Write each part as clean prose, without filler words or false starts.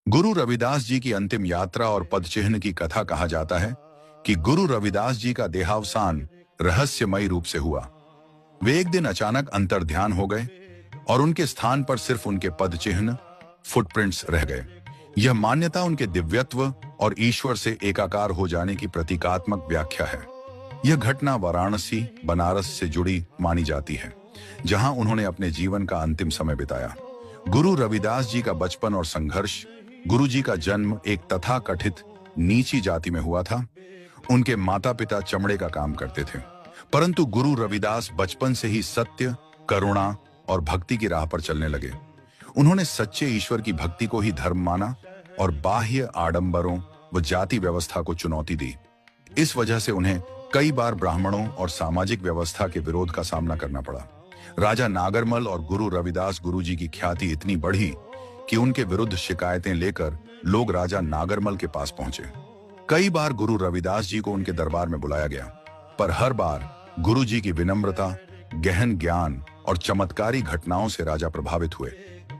गुरु रविदास जी की अंतिम यात्रा और पदचिह्न की कथा कहा जाता है कि गुरु रविदास जी का देहावसान रहस्यमयी रूप से हुआ। वे एक दिन अचानक अंतर्ध्यान हो गए और उनके स्थान पर सिर्फ उनके पदचिह्न फुटप्रिंट्स रह गए। यह मान्यता उनके दिव्यत्व और ईश्वर से एकाकार हो जाने की प्रतीकात्मक व्याख्या है। यह घटना वाराणसी बनारस से जुड़ी मानी जाती है, जहां उन्होंने अपने जीवन का अंतिम समय बिताया। गुरु रविदास जी का बचपन और संघर्ष। गुरु जी का जन्म एक तथाकथित नीची जाति में हुआ था। उनके माता पिता चमड़े का काम करते थे, परंतु गुरु रविदास बचपन से ही सत्य, करुणा और भक्ति की राह पर चलने लगे। उन्होंने सच्चे ईश्वर की भक्ति को ही धर्म माना और बाह्य आडंबरों व जाति व्यवस्था को चुनौती दी। इस वजह से उन्हें कई बार ब्राह्मणों और सामाजिक व्यवस्था के विरोध का सामना करना पड़ा। राजा नागरमल और गुरु रविदास गुरु जी की ख्याति इतनी बढ़ी कि उनके विरुद्ध शिकायतें लेकर लोग राजा नागरमल के पास पहुंचे। कई बार गुरु रविदास जी को उनके दरबार में बुलाया गया, पर हर बार गुरु जी की विनम्रता, गहन ज्ञान और चमत्कारी घटनाओं से राजा प्रभावित हुए।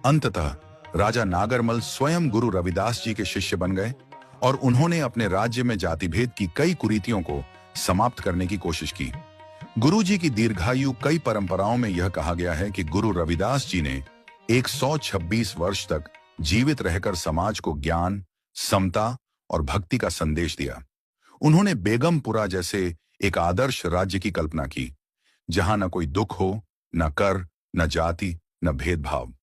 अंततः राजा नागरमल स्वयं गुरु रविदास जी के शिष्य बन गए और उन्होंने अपने राज्य में जातिभेद की कई कुरीतियों को समाप्त करने की कोशिश की। गुरु जी की दीर्घायु। कई परंपराओं में यह कहा गया है कि गुरु रविदास जी ने 126 वर्ष तक जीवित रहकर समाज को ज्ञान, समता और भक्ति का संदेश दिया। उन्होंने बेगमपुरा जैसे एक आदर्श राज्य की कल्पना की, जहां न कोई दुख हो, न कर, न जाति, न भेदभाव।